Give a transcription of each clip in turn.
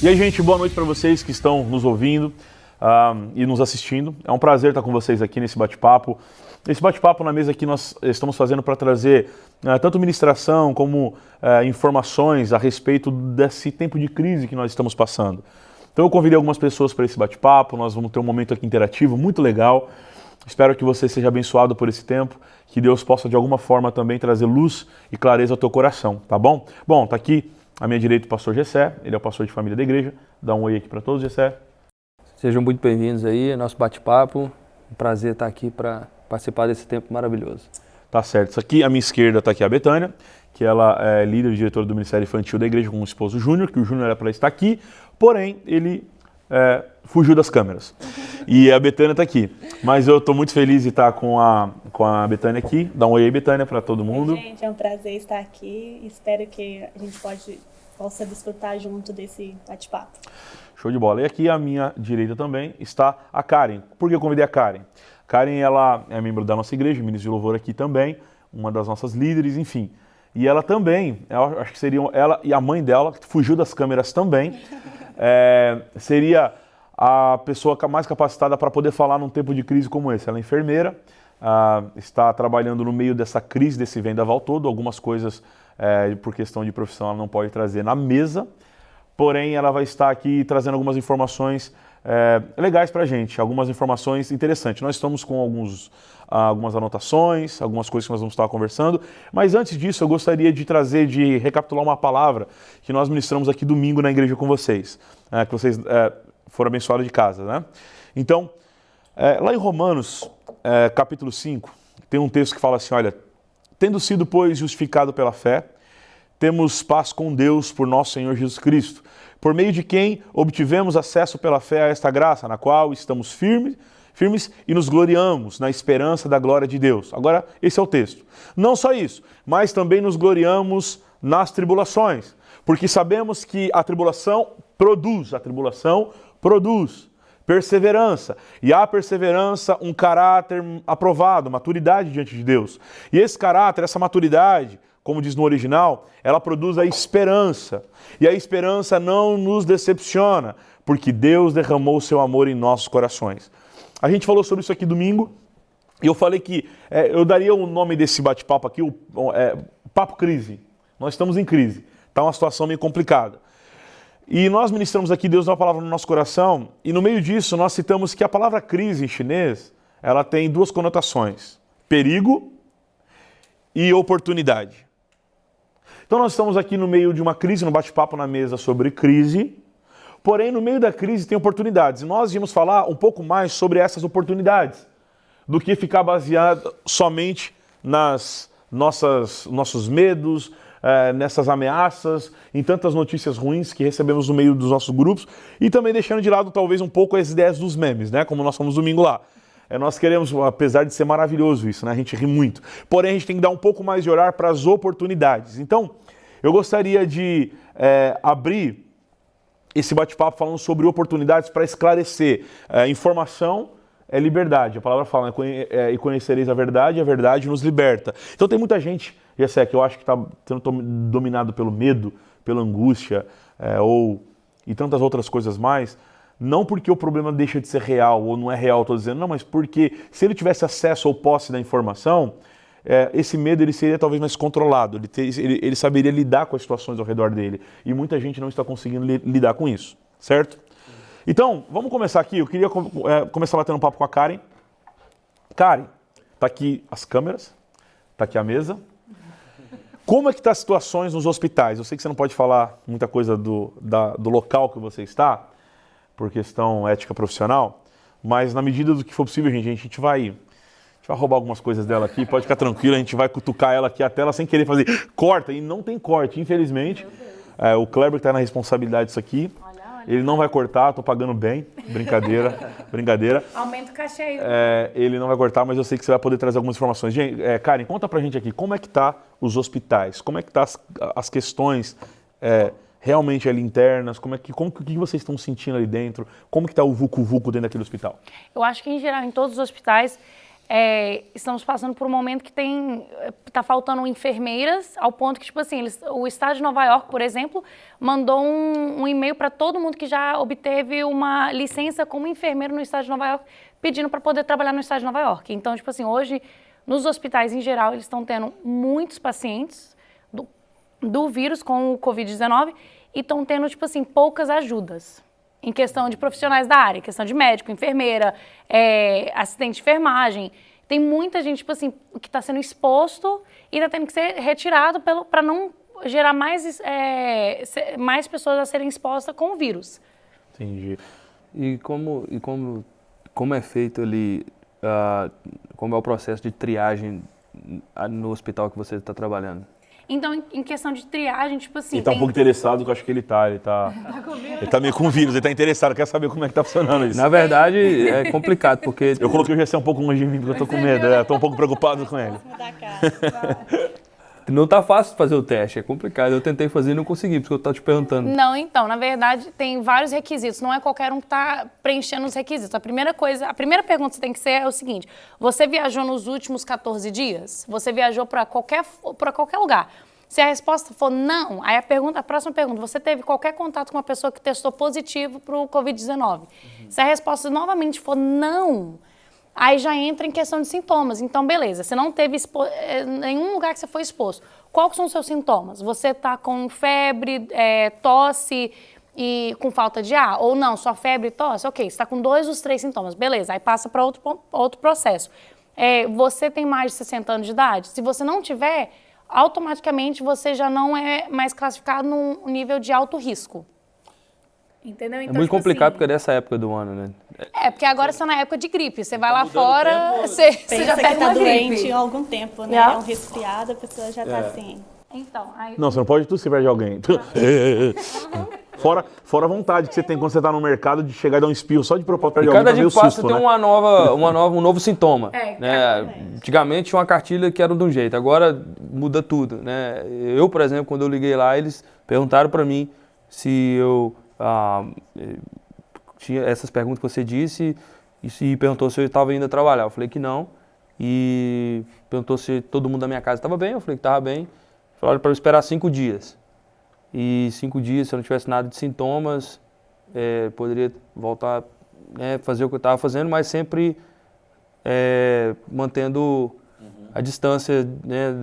E aí, gente, boa noite para vocês que estão nos ouvindo e nos assistindo. É um prazer estar com vocês aqui nesse bate-papo. Esse bate-papo na mesa que nós estamos fazendo para trazer tanto ministração como informações a respeito desse tempo de crise que nós estamos passando. Então eu convidei algumas pessoas para esse bate-papo, nós vamos ter um momento aqui interativo muito legal. Espero que você seja abençoado por esse tempo, que Deus possa de alguma forma também trazer luz e clareza ao teu coração, tá bom? Bom, tá aqui à minha direita o pastor Gessé, ele é o pastor de família da igreja. Dá um oi aqui para todos, Gessé. Sejam muito bem-vindos aí, nosso bate-papo. Um prazer estar aqui para participar desse tempo maravilhoso. Tá certo. Isso aqui, à minha esquerda, está aqui a Betânia, que ela é líder e diretora do Ministério Infantil da igreja com o esposo Júnior, que o Júnior era para estar aqui, porém ele fugiu das câmeras. E a Betânia está aqui. Mas eu estou muito feliz de estar com a Betânia aqui. Dá um oi aí, Betânia, para todo mundo. Gente, é um prazer estar aqui. Espero que a gente possa desfrutar junto desse bate-papo. Show de bola. E aqui à minha direita também está a Karen. Por que eu convidei a Karen? Karen, ela é membro da nossa igreja, ministro de louvor aqui também, uma das nossas líderes, enfim. E ela também, eu acho que seriam ela e a mãe dela, que fugiu das câmeras também, seria a pessoa mais capacitada para poder falar num tempo de crise como esse. Ela é enfermeira, está trabalhando no meio dessa crise, desse vendaval todo. Algumas coisas, por questão de profissão, ela não pode trazer na mesa, porém ela vai estar aqui trazendo algumas informações legais para a gente, algumas informações interessantes. Nós estamos com algumas anotações, algumas coisas que nós vamos estar conversando, mas antes disso eu gostaria de recapitular uma palavra que nós ministramos aqui domingo na igreja com vocês, que vocês foram abençoados de casa, né? Então, lá em Romanos, capítulo 5, tem um texto que fala assim, olha, tendo sido, pois, justificado pela fé, temos paz com Deus por nosso Senhor Jesus Cristo, por meio de quem obtivemos acesso pela fé a esta graça, na qual estamos firmes e nos gloriamos na esperança da glória de Deus. Agora, esse é o texto. Não só isso, mas também nos gloriamos nas tribulações, porque sabemos que a tribulação produz perseverança, e a perseverança um caráter aprovado, maturidade diante de Deus. E esse caráter, essa maturidade, como diz no original, ela produz a esperança. E a esperança não nos decepciona, porque Deus derramou o seu amor em nossos corações. A gente falou sobre isso aqui domingo, e eu falei que eu daria o nome desse bate-papo aqui, Papo Crise. Nós estamos em crise, está uma situação meio complicada. E nós ministramos aqui, Deus deu uma palavra no nosso coração, e no meio disso nós citamos que a palavra crise em chinês, ela tem duas conotações, perigo e oportunidade. Então nós estamos aqui no meio de uma crise, no bate-papo na mesa sobre crise, porém no meio da crise tem oportunidades. E nós íamos falar um pouco mais sobre essas oportunidades, do que ficar baseado somente nossos medos, nessas ameaças, em tantas notícias ruins que recebemos no meio dos nossos grupos, e também deixando de lado talvez um pouco as ideias dos memes, né? Como nós fomos domingo lá. Nós queremos, apesar de ser maravilhoso isso, né? A gente ri muito. Porém, a gente tem que dar um pouco mais de olhar para as oportunidades. Então, eu gostaria de abrir esse bate-papo falando sobre oportunidades para esclarecer. Informação é liberdade. A palavra fala, e conhecereis a verdade nos liberta. Então tem muita gente, Gessé, que eu acho que está sendo dominado pelo medo, pela angústia, e tantas outras coisas mais. Não porque o problema deixa de ser real ou não é real, estou dizendo, não, mas porque se ele tivesse acesso ou posse da informação, esse medo ele seria talvez mais controlado, ele saberia lidar com as situações ao redor dele. E muita gente não está conseguindo lidar com isso, certo? Então, vamos começar aqui. Eu queria começar batendo um papo com a Karen. Karen, tá aqui as câmeras, tá aqui a mesa. Como é que tá as situações nos hospitais? Eu sei que você não pode falar muita coisa do local que você está, por questão ética profissional, mas na medida do que for possível, gente, a gente vai roubar algumas coisas dela aqui, pode ficar tranquilo, a gente vai cutucar ela aqui até ela sem querer fazer corta, e não tem corte, infelizmente. O Kleber que está na responsabilidade disso aqui, ele não vai cortar, tô pagando bem, brincadeira. Aumenta o cachê aí. Ele não vai cortar, mas eu sei que você vai poder trazer algumas informações. Gente, Karen, conta pra gente aqui, como é que tá os hospitais, como é que tá as questões realmente ali internas, o que vocês estão sentindo ali dentro, como que está o vucu-vucu dentro daquele hospital? Eu acho que, em geral, em todos os hospitais, estamos passando por um momento que tá faltando enfermeiras, ao ponto que, tipo assim, o estado de Nova York, por exemplo, mandou um e-mail para todo mundo que já obteve uma licença como enfermeiro no estado de Nova York, pedindo para poder trabalhar no estado de Nova York. Então, tipo assim, hoje, nos hospitais em geral, eles estão tendo muitos pacientes do vírus com o Covid-19 e estão tendo, tipo assim, poucas ajudas. Em questão de profissionais da área, questão de médico, enfermeira, assistente de enfermagem. Tem muita gente, tipo assim, que está sendo exposto e está tendo que ser retirado para não gerar mais pessoas a serem expostas com o vírus. Entendi. E como é feito ali, como é o processo de triagem no hospital que você está trabalhando? Então, em questão de triagem, tipo assim... Ele tá um pouco interessado, que eu acho que ele tá meio com vírus, ele tá interessado, quer saber como é que tá funcionando isso. Na verdade, é complicado, porque... Eu coloquei o GC um pouco longe de mim, porque eu tô com medo, tô um pouco preocupado com ele. Não tá fácil fazer o teste, é complicado. Eu tentei fazer e não consegui, porque eu tava te perguntando. Não, então, na verdade, tem vários requisitos. Não é qualquer um que tá preenchendo os requisitos. A primeira pergunta que você tem que ser é o seguinte: você viajou nos últimos 14 dias? Você viajou para qualquer lugar? Se a resposta for não, aí a próxima pergunta: você teve qualquer contato com uma pessoa que testou positivo para o Covid-19? Se a resposta novamente for não, aí já entra em questão de sintomas. Então, beleza, você não teve nenhum lugar que você foi exposto. Quais são os seus sintomas? Você está com febre, tosse e com falta de ar? Ou não, só febre e tosse? Ok, você está com 2 dos 3 sintomas. Beleza, aí passa para outro processo. Você tem mais de 60 anos de idade? Se você não tiver, automaticamente você já não é mais classificado num nível de alto risco. Entendeu? Então, é muito tipo complicado assim, porque é dessa época do ano, né? porque agora você está na época de gripe. Você vai lá fora, você já Pensa pega que tá uma doente gripe. há algum tempo, né? Yeah. É um resfriado, a pessoa já tá assim. Então, aí... Não, você não pode tossir perto de alguém. Fora a vontade que você tem quando você tá no mercado de chegar e dar um espirro só de propósito perto de alguém, Cada tá dia meio que passa susto, tem né? um novo sintoma. Né? Antigamente tinha uma cartilha que era de um jeito, agora muda tudo. Né? Eu, por exemplo, quando eu liguei lá, eles perguntaram para mim se eu tinha essas perguntas que você disse e perguntou se eu estava indo trabalhar. Eu falei que não. E perguntou se todo mundo da minha casa estava bem. Eu falei que estava bem. Falaram para eu esperar 5 dias. E 5 dias, se eu não tivesse nada de sintomas, poderia voltar a fazer o que eu estava fazendo, mas sempre mantendo a distância, né,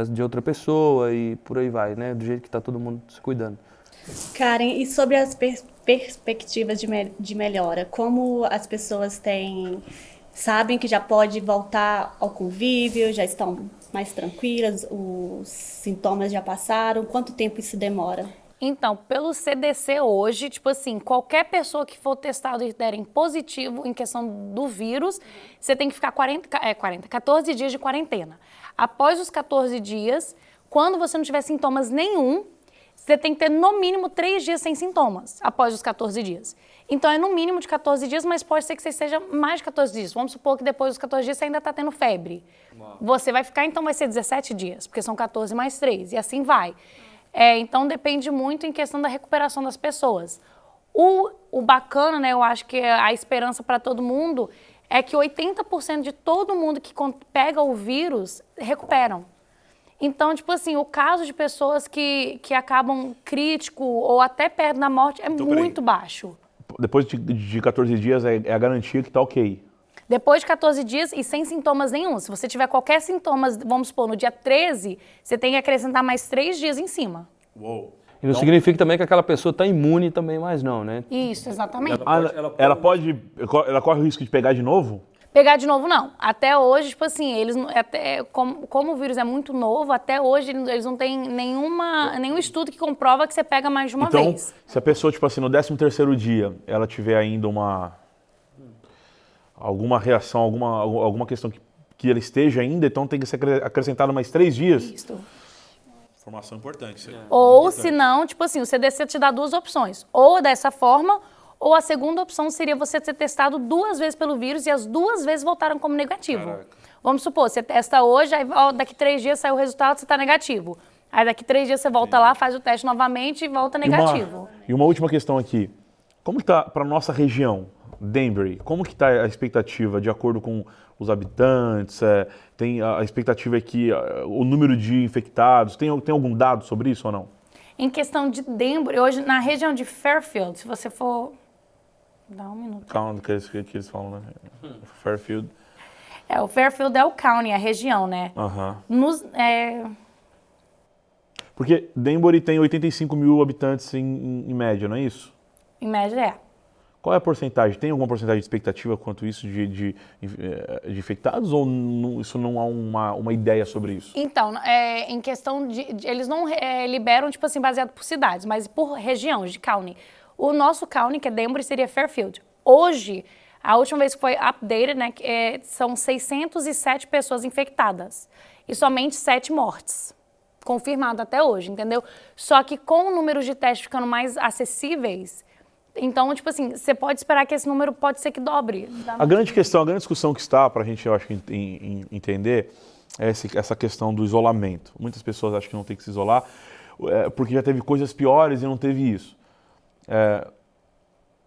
de outra pessoa e por aí vai, né, do jeito que está todo mundo se cuidando. Karen, e sobre as perspectivas de melhora, como as pessoas sabem que já pode voltar ao convívio, já estão mais tranquilas, os sintomas já passaram, quanto tempo isso demora? Então, pelo CDC hoje, tipo assim, qualquer pessoa que for testado e derem positivo em questão do vírus, você tem que ficar 14 dias de quarentena. Após os 14 dias, quando você não tiver sintomas nenhum, você tem que ter no mínimo 3 dias sem sintomas, após os 14 dias. Então, é no mínimo de 14 dias, mas pode ser que você esteja mais de 14 dias. Vamos supor que depois dos 14 dias você ainda está tendo febre. Uau. Você vai ficar, então vai ser 17 dias, porque são 14 mais 3, e assim vai. Então, depende muito em questão da recuperação das pessoas. O bacana, né, eu acho que a esperança para todo mundo é que 80% de todo mundo que pega o vírus recuperam. Então, tipo assim, o caso de pessoas que acabam crítico ou até perto da morte é muito baixo. Depois de 14 dias é a garantia que tá ok. Depois de 14 dias e sem sintomas nenhum. Se você tiver qualquer sintoma, vamos supor, no dia 13, você tem que acrescentar mais 3 dias em cima. Uou. E não significa também que aquela pessoa está imune também mais não, né? Isso, exatamente. Ela corre o risco de pegar de novo? Pegar de novo, não. Até hoje, tipo assim, eles como o vírus é muito novo, até hoje eles não têm nenhum estudo que comprova que você pega mais de uma vez. Então, se a pessoa, tipo assim, no 13º dia, ela tiver ainda alguma reação, alguma questão que ela esteja ainda, então tem que ser acrescentado mais 3 dias? Isso. Informação importante. Ou, se não, tipo assim, o CDC te dá 2 opções. Ou dessa forma, ou a segunda opção seria você ser testado 2 vezes pelo vírus e as 2 vezes voltaram como negativo. Caraca. Vamos supor, você testa hoje, aí daqui 3 dias sai o resultado, você está negativo. Aí daqui 3 dias você volta lá, faz o teste novamente e volta negativo. E uma última questão aqui. Como está para a nossa região? Denver, como que está a expectativa de acordo com os habitantes? Tem a expectativa é que o número de infectados, tem algum dado sobre isso ou não? Em questão de Denver, hoje na região de Fairfield, se você for... Dá um minuto. Calma, que eles falam, né? Fairfield. O Fairfield é o county, a região, né? Porque Denver tem 85 mil habitantes em média, não é isso? Em média é. Qual é a porcentagem? Tem alguma porcentagem de expectativa quanto isso de infectados ou isso não há uma ideia sobre isso? Então, em questão eles não liberam, tipo assim, baseado por cidades, mas por região, de county. O nosso county, que é Denver, seria Fairfield. Hoje, a última vez que foi updated, né, são 607 pessoas infectadas e somente 7 mortes. Confirmado até hoje, entendeu? Só que com o número de testes ficando mais acessíveis, então, tipo assim, você pode esperar que esse número pode ser que dobre. A grande questão, a grande discussão que está, para a gente, eu acho, entender, é essa questão do isolamento. Muitas pessoas acham que não tem que se isolar, porque já teve coisas piores e não teve isso.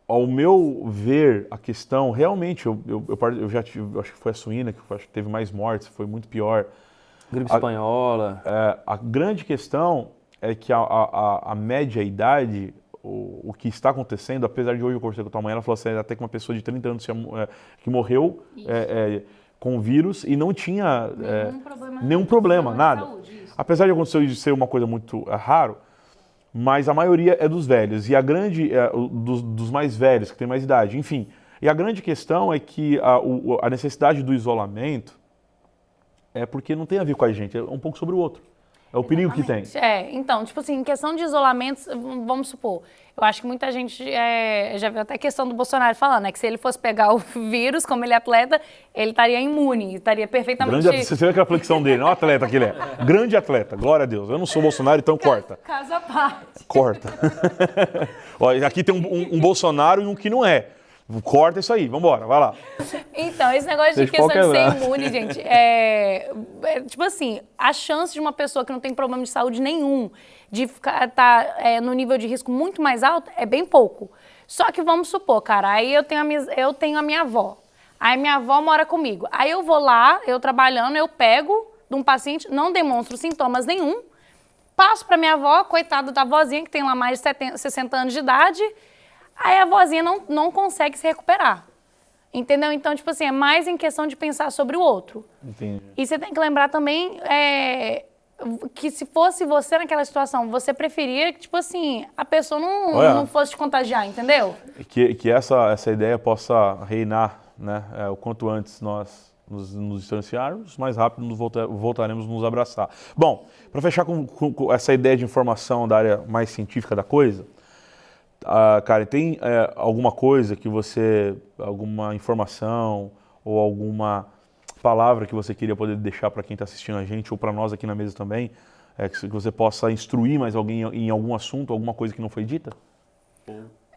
Ao meu ver, a questão, realmente, eu já tive, acho que foi a suína, que acho que teve mais mortes, foi muito pior. Gripe espanhola. A grande questão é que a média idade, o que está acontecendo, apesar de hoje eu conversei com a tua mãe, ela falou assim, até que uma pessoa de 30 anos que morreu com o vírus e não tinha nenhum problema, nada. Saúde, apesar de acontecer de ser uma coisa muito raro, mas a maioria é dos velhos e a grande dos mais velhos, que tem mais idade, enfim. E a grande questão é que a necessidade do isolamento é porque não tem a ver com a gente, é um pouco sobre o outro. É o perigo que tem. Então, tipo assim, em questão de isolamento, vamos supor, eu acho que muita gente já viu até a questão do Bolsonaro falando, né, que se ele fosse pegar o vírus, como ele é atleta, ele estaria imune, estaria perfeitamente... Você vê aquela flexão dele, não é atleta que ele é. Grande atleta, glória a Deus. Eu não sou Bolsonaro, então corta. Caso à parte. Corta. Olha, aqui tem um Bolsonaro e um que não é. Corta isso aí, vambora, vai lá. Então, esse negócio de questão de ser imune, gente, tipo assim, a chance de uma pessoa que não tem problema de saúde nenhum, de tá no nível de risco muito mais alto, é bem pouco. Só que vamos supor, cara, aí eu tenho a minha avó, aí minha avó mora comigo, aí eu vou lá, eu trabalhando, eu pego de um paciente, não demonstro sintomas nenhum, passo pra minha avó, coitada da vozinha, que tem lá mais de 60 anos de idade, aí a vozinha não consegue se recuperar. Entendeu? Então, tipo assim, é mais em questão de pensar sobre o outro. Entendi. E você tem que lembrar também que se fosse você naquela situação, você preferia que, tipo assim, a pessoa não fosse te contagiar, entendeu? Que essa ideia possa reinar, né? O quanto antes nós nos distanciarmos, mais rápido voltaremos a nos abraçar. Bom, para fechar com essa ideia de informação da área mais científica da coisa, Karen, tem alguma coisa que alguma informação ou alguma palavra que você queria poder deixar para quem está assistindo a gente ou para nós aqui na mesa também, que você possa instruir mais alguém em algum assunto, alguma coisa que não foi dita?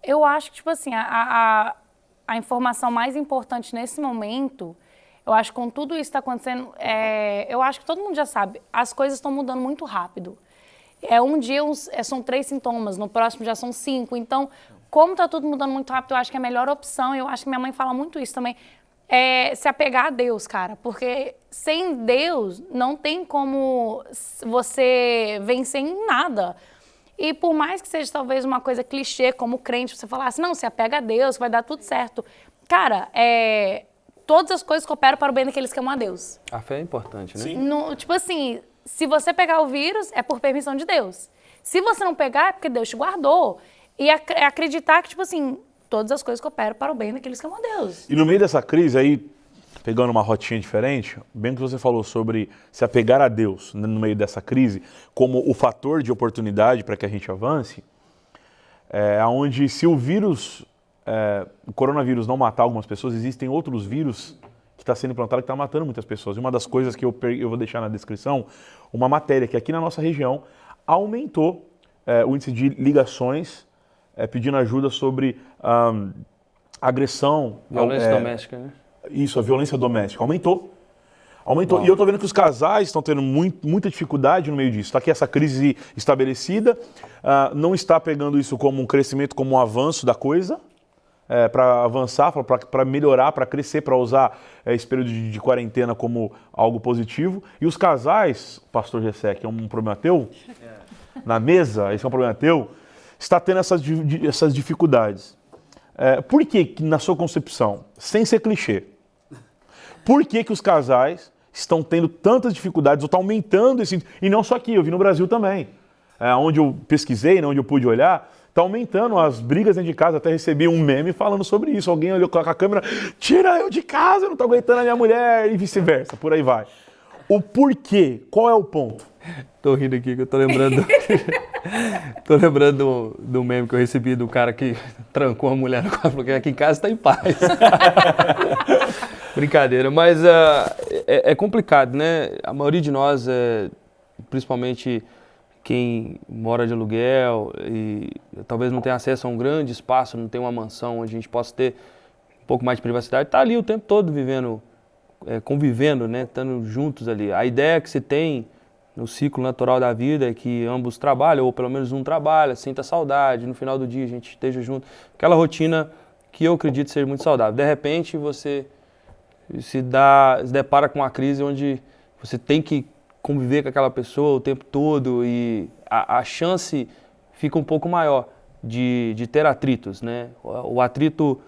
Eu acho que, tipo assim, a informação mais importante nesse momento, eu acho que com tudo isso que está acontecendo, eu acho que todo mundo já sabe, as coisas estão mudando muito rápido. Um dia são 3 sintomas, no próximo já são 5. Então, como está tudo mudando muito rápido, eu acho que a melhor opção, eu acho que minha mãe fala muito isso também, é se apegar a Deus, cara. Porque sem Deus, não tem como você vencer em nada. E por mais que seja talvez uma coisa clichê, como crente, você falar assim, não, se apega a Deus, vai dar tudo certo. Cara, todas as coisas cooperam para o bem daqueles que amam a Deus. A fé é importante, né? Sim. Tipo assim... Se você pegar o vírus, é por permissão de Deus. Se você não pegar, é porque Deus te guardou. E acreditar que, tipo assim, todas as coisas cooperam para o bem daqueles que amam a Deus. E no meio dessa crise aí, pegando uma rotinha diferente, bem que você falou sobre se apegar a Deus no meio dessa crise, como o fator de oportunidade para que a gente avance, onde se o coronavírus não matar algumas pessoas, existem outros vírus que está sendo implantado que está matando muitas pessoas. E uma das coisas que eu vou deixar na descrição, uma matéria que aqui na nossa região aumentou o índice de ligações pedindo ajuda sobre agressão. Violência doméstica, né? Isso, a violência doméstica. Aumentou. E eu estou vendo que os casais estão tendo muita dificuldade no meio disso. Está aqui essa crise estabelecida, não está pegando isso como um crescimento, como um avanço da coisa, para avançar, para melhorar, para crescer, para usar esse período de quarentena como algo positivo. E os casais, pastor Gessé, que é um problema teu, na mesa, esse é um problema teu, está tendo essas dificuldades. Por que, na sua concepção, sem ser clichê, por que os casais estão tendo tantas dificuldades, ou está aumentando esse... E não só aqui, eu vi no Brasil também. Onde eu pesquisei, onde eu pude olhar, está aumentando as brigas dentro de casa. Até recebi um meme falando sobre isso. Alguém olhou com a câmera, tira eu de casa, eu não estou aguentando a minha mulher, e vice-versa, por aí vai. O porquê? Qual é o ponto? Tô rindo aqui que eu tô lembrando tô lembrando do meme que eu recebi do cara que trancou a mulher no quarto, porque aqui em casa tá em paz. Brincadeira, mas é complicado, né? A maioria de nós, principalmente quem mora de aluguel e talvez não tenha acesso a um grande espaço, não tem uma mansão onde a gente possa ter um pouco mais de privacidade, tá ali o tempo todo vivendo, convivendo, né? Estando juntos ali. A ideia que se tem no ciclo natural da vida é que ambos trabalham, ou pelo menos um trabalha, sinta saudade, no final do dia a gente esteja junto. Aquela rotina que eu acredito ser muito saudável. De repente você se depara com uma crise onde você tem que conviver com aquela pessoa o tempo todo e a chance fica um pouco maior de ter atritos, né? O atrito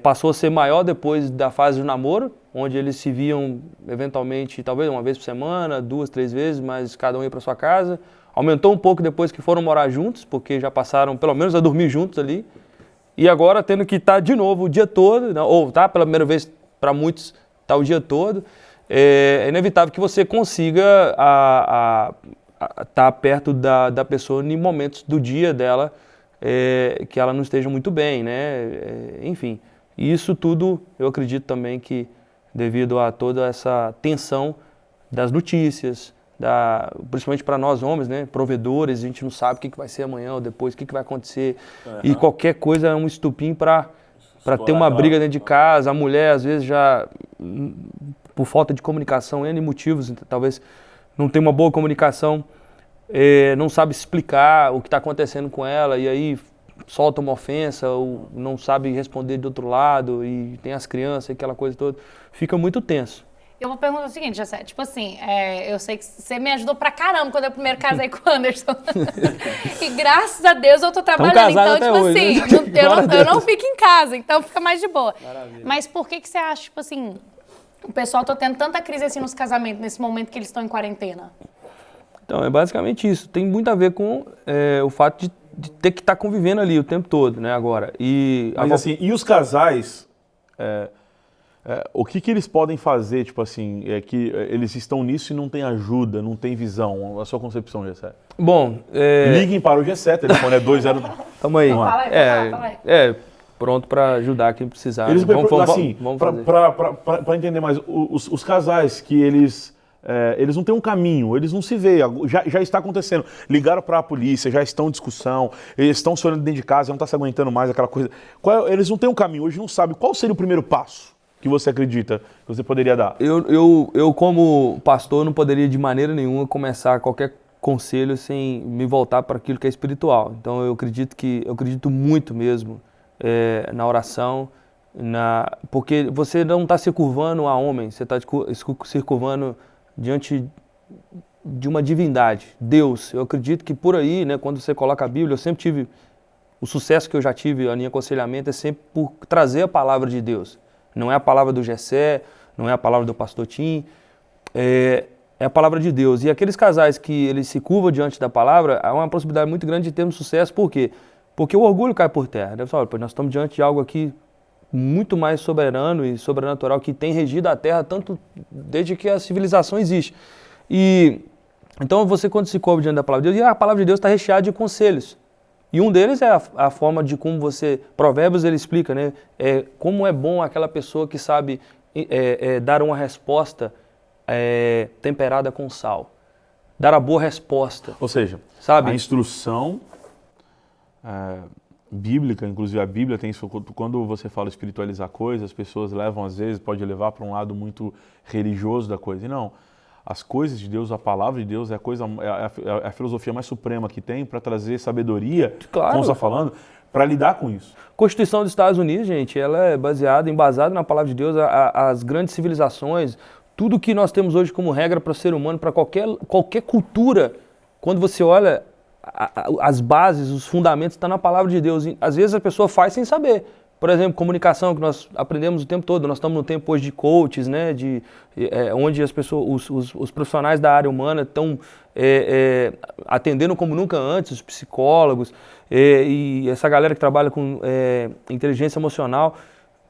passou a ser maior depois da fase do namoro, onde eles se viam eventualmente, talvez uma vez por semana, 2, 3 vezes, mas cada um ia para sua casa. Aumentou um pouco depois que foram morar juntos, porque já passaram pelo menos a dormir juntos ali. E agora tendo que estar de novo o dia todo, ou tá pela primeira vez para muitos, tá o dia todo. É inevitável que você consiga estar perto da pessoa em momentos do dia dela que ela não esteja muito bem, né? Enfim, isso tudo eu acredito também que devido a toda essa tensão das notícias, principalmente para nós homens, né? Provedores, a gente não sabe o que vai ser amanhã ou depois, o que vai acontecer. E qualquer coisa é um estupim para ter uma briga dentro de casa. A mulher, às vezes, já por falta de comunicação, N motivos, talvez não tenha uma boa comunicação, não sabe explicar o que está acontecendo com ela, e aí solta uma ofensa, ou não sabe responder do outro lado, e tem as crianças, aquela coisa toda, fica muito tenso. Eu vou perguntar o seguinte, Gessé, tipo assim, eu sei que você me ajudou pra caramba quando eu primeiro casei com o Anderson. E graças a Deus eu tô trabalhando, então, tipo hoje, assim, né? eu não fico em casa, então fica mais de boa. Maravilha. Mas por que você acha, tipo assim, o pessoal tá tendo tanta crise assim nos casamentos, nesse momento que eles estão em quarentena? Então, é basicamente isso. Tem muito a ver com o fato de ter que estar convivendo ali o tempo todo, né, agora. Mas assim, e os casais, o que eles podem fazer, tipo assim, que eles estão nisso e não tem ajuda, não tem visão? A sua concepção, Gessé? Bom, liguem para o Gessé, telefone é 20... Tamo aí. Vamos lá. Fala aí. Pronto para ajudar quem precisar. Eles, Vamos fazer. Para entender mais, os casais que eles não têm um caminho, eles não se veem, já está acontecendo. Ligaram para a polícia, já estão em discussão, eles estão se olhando dentro de casa, não está se aguentando mais aquela coisa. Eles não têm um caminho, hoje não sabem. Qual seria o primeiro passo que você acredita que você poderia dar? Eu como pastor, não poderia de maneira nenhuma começar qualquer conselho sem me voltar para aquilo que é espiritual. Então eu acredito muito mesmo na oração, porque você não está se curvando a homem, você está se curvando diante de uma divindade, Deus. Eu acredito que por aí, né, quando você coloca a Bíblia, eu sempre tive, o sucesso que eu já tive em aconselhamento é sempre por trazer a palavra de Deus. Não é a palavra do Gessé, não é a palavra do pastor Tim, é a palavra de Deus. E aqueles casais que eles se curvam diante da palavra, há uma possibilidade muito grande de termos sucesso. Por quê? Porque o orgulho cai por terra. Nós estamos diante de algo aqui muito mais soberano e sobrenatural que tem regido a terra tanto desde que a civilização existe. E então você, quando se curva diante da palavra de Deus, e a palavra de Deus está recheada de conselhos. E um deles é a forma de como você... Provérbios ele explica, né? Como é bom aquela pessoa que sabe dar uma resposta temperada com sal. Dar a boa resposta. Ou seja, sabe? A instrução bíblica, inclusive a Bíblia tem isso, quando você fala espiritualizar coisas, as pessoas levam, às vezes, pode levar para um lado muito religioso da coisa. E não, as coisas de Deus, a palavra de Deus é a filosofia mais suprema que tem para trazer sabedoria, claro, como você está falando, para lidar com isso? A Constituição dos Estados Unidos, gente, ela é embasada na palavra de Deus, as grandes civilizações, tudo que nós temos hoje como regra para o ser humano, para qualquer cultura, quando você olha as bases, os fundamentos, está na palavra de Deus. E, às vezes a pessoa faz sem saber. Por exemplo, comunicação, que nós aprendemos o tempo todo. Nós estamos no tempo hoje de coaches, né, onde as pessoas, os profissionais da área humana estão atendendo como nunca antes, os psicólogos, e essa galera que trabalha com inteligência emocional.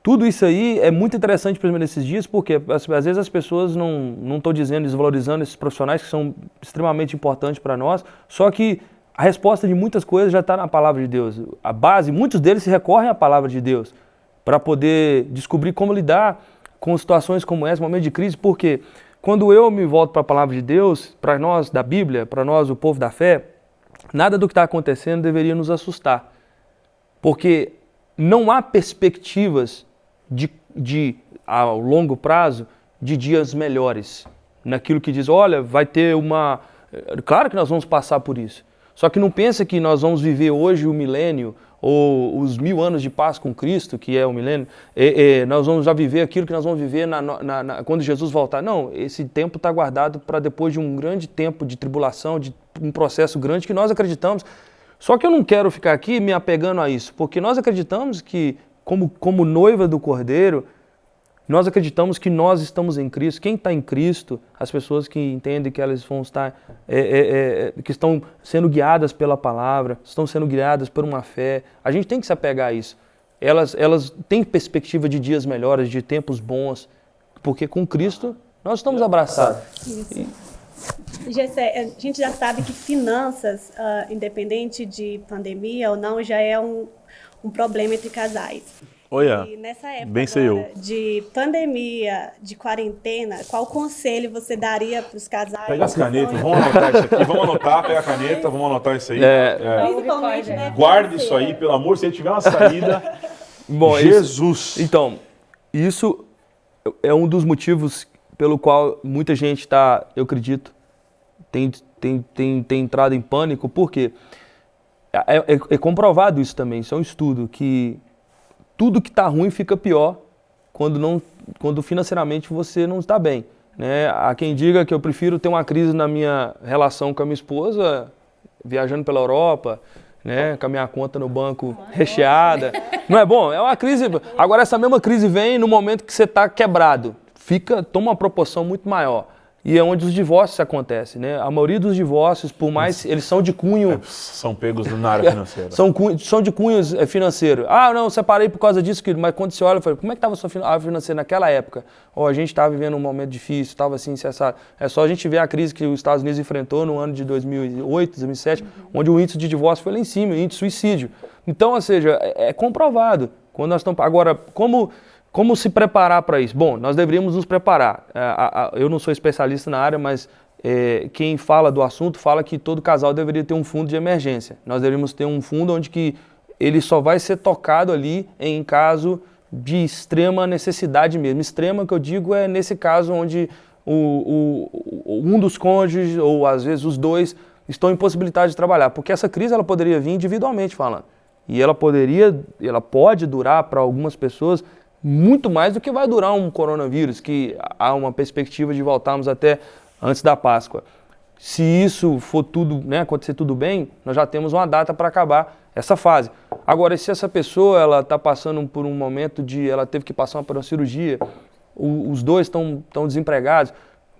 Tudo isso aí é muito interessante para mim nesses dias, porque às vezes as pessoas não estão desvalorizando esses profissionais que são extremamente importantes para nós, só que a resposta de muitas coisas já está na palavra de Deus. A base, muitos deles se recorrem à palavra de Deus para poder descobrir como lidar com situações como essa, momento de crise, porque quando eu me volto para a palavra de Deus, para nós da Bíblia, para nós o povo da fé, nada do que está acontecendo deveria nos assustar, porque não há perspectivas ao longo prazo de dias melhores, naquilo que diz, olha, vai ter uma... Claro que nós vamos passar por isso, só que não pensa que nós vamos viver hoje o milênio ou os 1000 anos de paz com Cristo, que é o milênio, nós vamos já viver aquilo que nós vamos viver quando Jesus voltar. Não, esse tempo está guardado para depois de um grande tempo de tribulação, de um processo grande que nós acreditamos. Só que eu não quero ficar aqui me apegando a isso, porque nós acreditamos que, como noiva do Cordeiro, nós acreditamos que nós estamos em Cristo. Quem está em Cristo, as pessoas que entendem que elas vão estar, que estão sendo guiadas pela palavra, estão sendo guiadas por uma fé, a gente tem que se apegar a isso. Elas têm perspectiva de dias melhores, de tempos bons, porque com Cristo nós estamos abraçados. Isso. Gessé, a gente já sabe que finanças, independente de pandemia ou não, já é um problema entre casais. Olha, e nessa época bem sei eu. De pandemia, de quarentena, qual conselho você daria para os casais? Pega as canetas, vamos anotar isso aqui. Vamos anotar, pega a caneta, vamos anotar isso aí. Principalmente, né? Guarde isso aí, pelo amor, se ele tiver uma saída. Bom, Jesus! Então, isso é um dos motivos pelo qual muita gente está, eu acredito, tem entrado em pânico, porque é comprovado isso também, isso é um estudo, que tudo que está ruim fica pior quando financeiramente você não está bem, né? Há quem diga que eu prefiro ter uma crise na minha relação com a minha esposa, viajando pela Europa, né, com a minha conta no banco recheada. Não é bom? É uma crise. Agora essa mesma crise vem no momento que você está quebrado. Toma uma proporção muito maior. E é onde os divórcios acontecem, né? A maioria dos divórcios, por mais eles são de cunho... São pegos na área financeira. São de cunhos financeiros. Ah, não, separei por causa disso, mas quando você olha, fala, como é que estava a sua área financeira naquela época? A gente estava vivendo um momento difícil, estava assim, cessado. É só a gente ver a crise que os Estados Unidos enfrentou no ano de 2008, 2007, onde o índice de divórcio foi lá em cima, o índice de suicídio. Então, ou seja, é comprovado. Quando nós estamos... Agora, como se preparar para isso? Bom, nós deveríamos nos preparar. Eu não sou especialista na área, mas quem fala do assunto fala que todo casal deveria ter um fundo de emergência. Nós deveríamos ter um fundo onde que ele só vai ser tocado ali em caso de extrema necessidade mesmo. Extrema, que eu digo, é nesse caso onde um dos cônjuges, ou às vezes os dois, estão impossibilitados de trabalhar. Porque essa crise ela poderia vir individualmente falando. E ela pode durar para algumas pessoas muito mais do que vai durar um coronavírus, que há uma perspectiva de voltarmos até antes da Páscoa. Se isso for tudo, né, acontecer tudo bem, nós já temos uma data para acabar essa fase. Agora, se essa pessoa ela está passando por um momento ela teve que passar por uma cirurgia, os dois estão desempregados,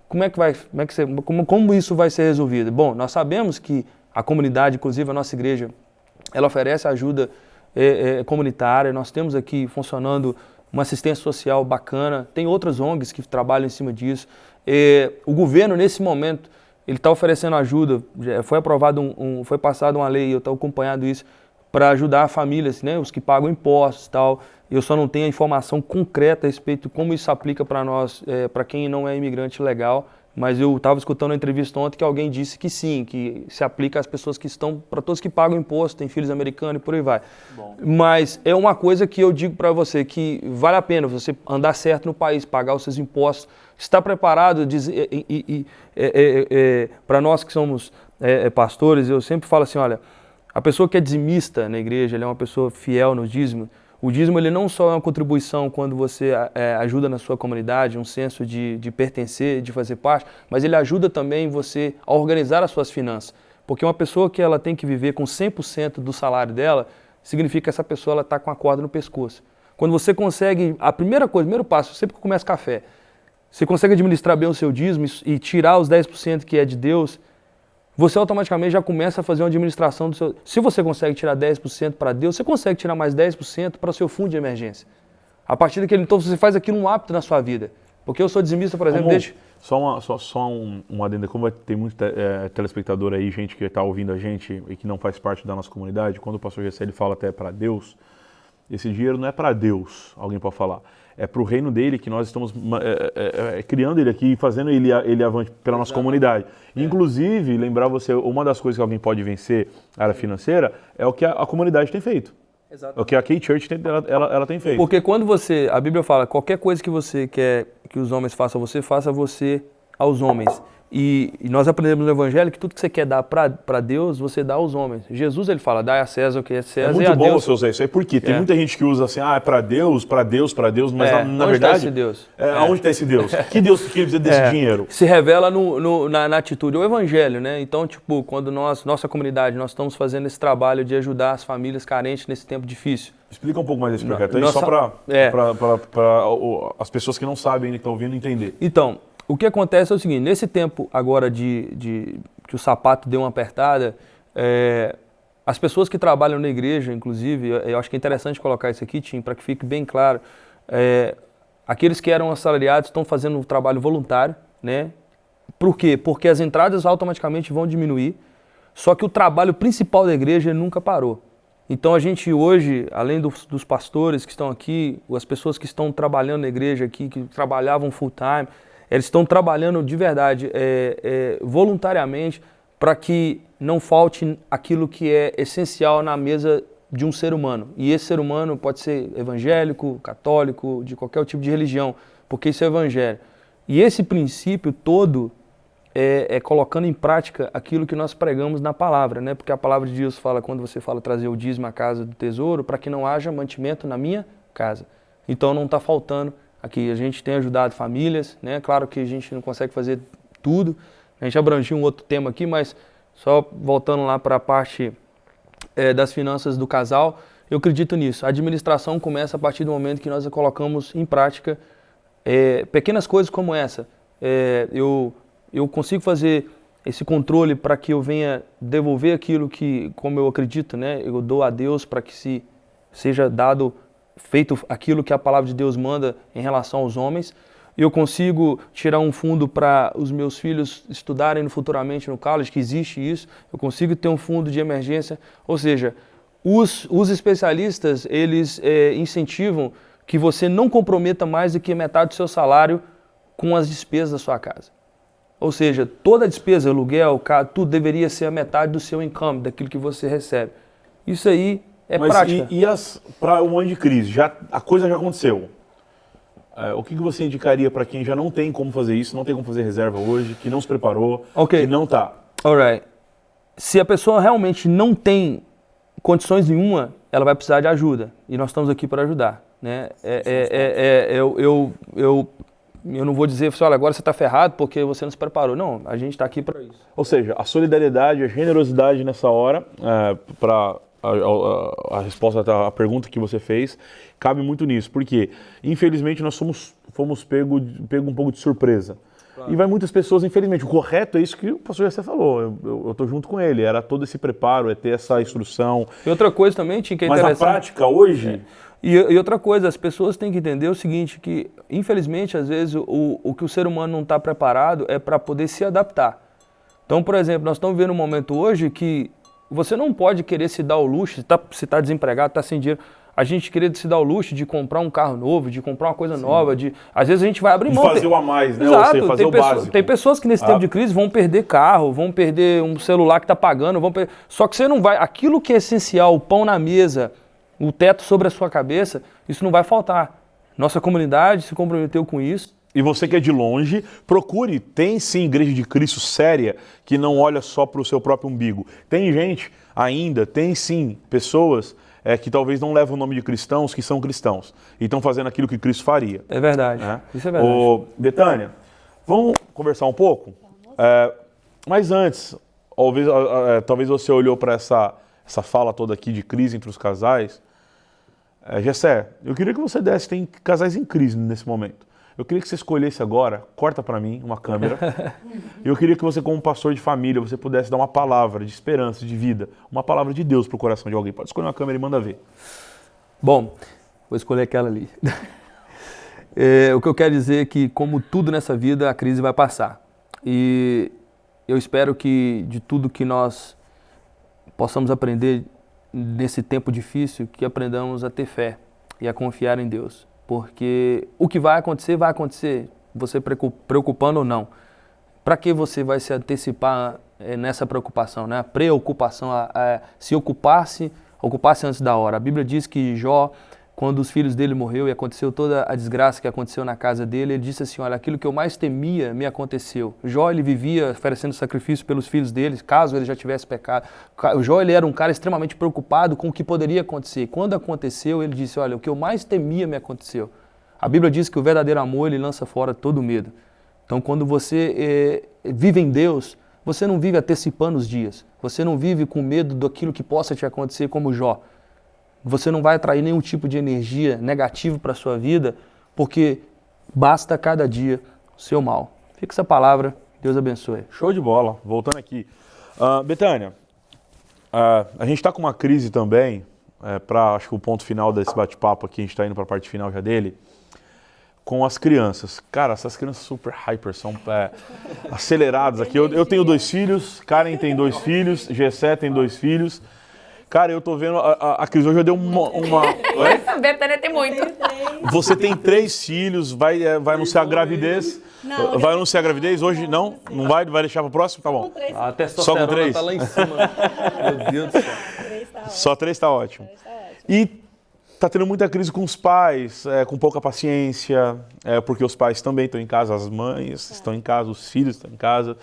como isso vai ser resolvido? Bom, nós sabemos que a comunidade, inclusive a nossa igreja, ela oferece ajuda comunitária. Nós temos aqui funcionando uma assistência social bacana, tem outras ONGs que trabalham em cima disso. O governo, nesse momento, ele está oferecendo ajuda, foi passada uma lei, eu estou acompanhando isso, para ajudar famílias, né, os que pagam impostos e tal. Eu só não tenho a informação concreta a respeito de como isso aplica para nós, para quem não é imigrante legal, mas eu estava escutando uma entrevista ontem que alguém disse que sim, que se aplica às pessoas que estão, para todos que pagam imposto, têm filhos americanos e por aí vai. Bom. Mas é uma coisa que eu digo para você, que vale a pena você andar certo no país, pagar os seus impostos, estar preparado, para nós que somos pastores, eu sempre falo assim, olha, A pessoa que é dizimista na igreja, ele é uma pessoa fiel no dízimo. O dízimo ele não só é uma contribuição quando você ajuda na sua comunidade, um senso de pertencer, de fazer parte, mas ele ajuda também você a organizar as suas finanças. Porque uma pessoa que ela tem que viver com 100% do salário dela, significa que essa pessoa está com a corda no pescoço. Quando você consegue, a primeira coisa, o primeiro passo, sempre que começa café, você consegue administrar bem o seu dízimo e tirar os 10% que é de Deus, você automaticamente já começa a fazer uma administração do seu... Se você consegue tirar 10% para Deus, você consegue tirar mais 10% para o seu fundo de emergência. A partir daquele, então, você faz aquilo um hábito na sua vida. Porque eu sou dizimista, por exemplo, desde... Só um adendo, como tem muito telespectador aí, gente que está ouvindo a gente e que não faz parte da nossa comunidade, quando o pastor Gessé ele fala até para Deus, esse dinheiro não é para Deus, alguém pode falar, é para o reino dele que nós estamos criando ele aqui e fazendo ele avante pela nossa comunidade. Inclusive, lembrar você, uma das coisas que alguém pode vencer a área financeira é o que a comunidade tem feito. Exatamente. O que a K-Church ela tem feito. Porque quando você, a Bíblia fala, qualquer coisa que você quer que os homens façam a você, faça você aos homens. E nós aprendemos no Evangelho que tudo que você quer dar para Deus, você dá aos homens. Jesus ele fala, dai a César o que é César e a Deus. É muito bom você usar isso aí, porque tem muita gente que usa assim, é para Deus, mas na verdade... Onde está esse Deus? Onde está esse Deus? Que Deus que precisa desse dinheiro? Se revela na atitude, o Evangelho, né? Então, tipo, quando nossa comunidade, nós estamos fazendo esse trabalho de ajudar as famílias carentes nesse tempo difícil. Explica um pouco mais esse projeto aí, só para as pessoas que não sabem, que estão ouvindo, entender. Então, o que acontece é o seguinte, nesse tempo agora que o sapato deu uma apertada, as pessoas que trabalham na igreja, inclusive, eu acho que é interessante colocar isso aqui, Tim, para que fique bem claro, aqueles que eram assalariados estão fazendo um trabalho voluntário, né? Por quê? Porque as entradas automaticamente vão diminuir, só que o trabalho principal da igreja nunca parou. Então a gente hoje, além dos pastores que estão aqui, as pessoas que estão trabalhando na igreja aqui, que trabalhavam full time, eles estão trabalhando de verdade, voluntariamente, para que não falte aquilo que é essencial na mesa de um ser humano. E esse ser humano pode ser evangélico, católico, de qualquer tipo de religião, porque isso é evangelho. E esse princípio todo é colocando em prática aquilo que nós pregamos na palavra, né? Porque a palavra de Deus fala, quando você fala trazer o dízimo à casa do tesouro, para que não haja mantimento na minha casa. Então não está faltando. Aqui a gente tem ajudado famílias, né? Claro que a gente não consegue fazer tudo. A gente abrangiu um outro tema aqui, mas só voltando lá para a parte das finanças do casal, eu acredito nisso. A administração começa a partir do momento que nós colocamos em prática pequenas coisas como essa. Eu consigo fazer esse controle para que eu venha devolver aquilo que, como eu acredito, né? Eu dou a Deus para que seja feito aquilo que a palavra de Deus manda em relação aos homens. Eu consigo tirar um fundo para os meus filhos estudarem futuramente no college, que existe isso. Eu consigo ter um fundo de emergência. Ou seja, os especialistas, eles incentivam que você não comprometa mais do que metade do seu salário com as despesas da sua casa. Ou seja, toda a despesa, aluguel, tudo deveria ser a metade do seu income, daquilo que você recebe. Isso aí é prática. Mas para um ano de crise, a coisa já aconteceu. O que você indicaria para quem já não tem como fazer isso, não tem como fazer reserva hoje, que não se preparou, que não está? Alright. Se a pessoa realmente não tem condições nenhuma, ela vai precisar de ajuda. E nós estamos aqui para ajudar. Né? Eu não vou dizer, olha, agora você está ferrado porque você não se preparou. Não, a gente está aqui para isso. Ou seja, a solidariedade, a generosidade nessa hora, para a resposta à pergunta que você fez, cabe muito nisso. Porque, infelizmente, nós fomos pego um pouco de surpresa. Claro. E vai muitas pessoas, infelizmente. O correto é isso que o pastor Gessé falou. Eu estou junto com ele. Era todo esse preparo, ter essa instrução. E outra coisa também, Tim, que é interessante. Mas na prática, hoje... E outra coisa, as pessoas têm que entender o seguinte, que infelizmente, às vezes, o que o ser humano não está preparado é para poder se adaptar. Então, por exemplo, nós estamos vivendo um momento hoje que você não pode querer se dar o luxo, se está desempregado, está sem dinheiro, a gente querer se dar o luxo de comprar um carro novo, de comprar uma coisa nova, às vezes a gente vai abrir mão. De fazer o a mais, né? Exato, ou seja, fazer o básico. Tem pessoas que nesse tempo de crise vão perder carro, vão perder um celular que está pagando, só que você não vai, aquilo que é essencial, o pão na mesa, o teto sobre a sua cabeça, isso não vai faltar. Nossa comunidade se comprometeu com isso, E você que é de longe, procure, tem sim igreja de Cristo séria que não olha só para o seu próprio umbigo. Tem gente ainda, tem sim pessoas que talvez não levam o nome de cristãos, que são cristãos, e estão fazendo aquilo que Cristo faria. É verdade, Né? isso é verdade. Ô, Betânia, vamos conversar um pouco? Mas antes, talvez você olhou para essa fala toda aqui de crise entre os casais. Gessé, eu queria que você desse, tem casais em crise nesse momento. Eu queria que você escolhesse agora, corta para mim uma câmera, e eu queria que você, como pastor de família, você pudesse dar uma palavra de esperança, de vida, uma palavra de Deus para o coração de alguém. Pode escolher uma câmera e manda ver. Bom, vou escolher aquela ali. O que eu quero dizer é que, como tudo nessa vida, a crise vai passar. E eu espero que de tudo que nós possamos aprender nesse tempo difícil, que aprendamos a ter fé e a confiar em Deus. Porque o que vai acontecer, você preocupando ou não. Para que você vai se antecipar nessa preocupação, né? A preocupação, se ocupasse antes da hora. A Bíblia diz que Jó, quando os filhos dele morreu e aconteceu toda a desgraça que aconteceu na casa dele, ele disse assim, olha, aquilo que eu mais temia me aconteceu. Jó, ele vivia oferecendo sacrifício pelos filhos dele, caso ele já tivesse pecado. Jó, ele era um cara extremamente preocupado com o que poderia acontecer. Quando aconteceu, ele disse, olha, o que eu mais temia me aconteceu. A Bíblia diz que o verdadeiro amor, ele lança fora todo medo. Então, quando você vive em Deus, você não vive antecipando os dias. Você não vive com medo daquilo que possa te acontecer como Jó. Você não vai atrair nenhum tipo de energia negativa para a sua vida, porque basta cada dia o seu mal. Fica essa palavra, Deus abençoe. Show de bola. Voltando aqui. Betânia, a gente está com uma crise também, acho que o ponto final desse bate-papo aqui, a gente está indo para a parte final já dele, com as crianças. Cara, essas crianças super hyper, são aceleradas aqui. Eu tenho 2 filhos, Karen tem 2 filhos, Gessé tem 2 filhos. Cara, eu tô vendo, a Cris hoje já deu uma... A Betânia tem muito. Você tem 3 filhos, vai anunciar a gravidez? Não, vai anunciar a gravidez hoje? Não? Não vai? Vai deixar pro próximo? Tá bom. A Só testosterona com 3? tá lá em cima. Meu Deus do céu. Só 3 tá ótimo. E tá tendo muita crise com os pais, com pouca paciência, porque os pais também estão em casa, as mães estão em casa, os filhos estão em casa.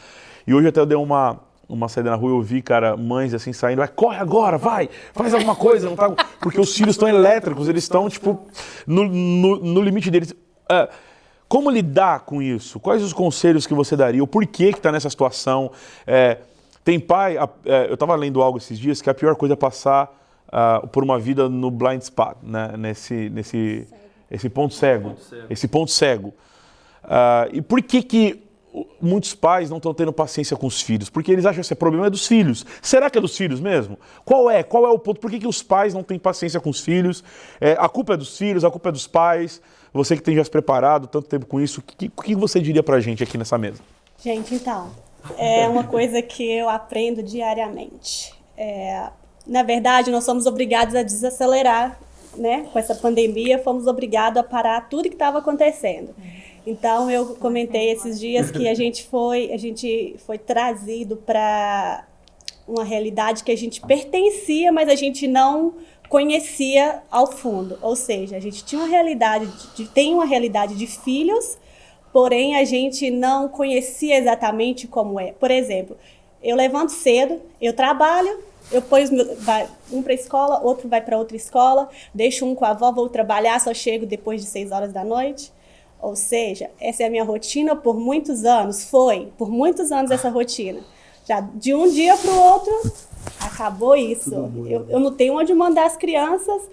E hoje até eu dei uma saída na rua, eu vi, cara, mães assim saindo, vai, corre agora, vai, faz alguma coisa, não tá... porque os filhos estão elétricos, eles estão, tipo, no limite deles. Como lidar com isso? Quais os conselhos que você daria? O porquê que está nessa situação? Tem pai, eu estava lendo algo esses dias, que a pior coisa é passar por uma vida no blind spot, né? Esse ponto cego. Esse ponto cego. E por que muitos pais não estão tendo paciência com os filhos? Porque eles acham que esse problema é dos filhos. Será que é dos filhos mesmo? Qual é o ponto? Por que os pais não têm paciência com os filhos? A culpa é dos filhos, a culpa é dos pais. Você que tem já se preparado tanto tempo com isso, o que você diria pra gente aqui nessa mesa? Gente, então, é uma coisa que eu aprendo diariamente. Na verdade, nós somos obrigados a desacelerar, né? Com essa pandemia, fomos obrigados a parar tudo que estava acontecendo. Então, eu comentei esses dias que a gente foi trazido para uma realidade que a gente pertencia, mas a gente não conhecia ao fundo. Ou seja, a gente tinha tem uma realidade de filhos, porém a gente não conhecia exatamente como é. Por exemplo, eu levanto cedo, eu trabalho, eu ponho um para a escola, outro vai para outra escola, deixo um com a avó, vou trabalhar, só chego depois de 6 horas da noite. Ou seja, essa é a minha rotina por muitos anos, por muitos anos essa rotina. Já de um dia para o outro, acabou isso. Eu não tenho onde mandar as crianças,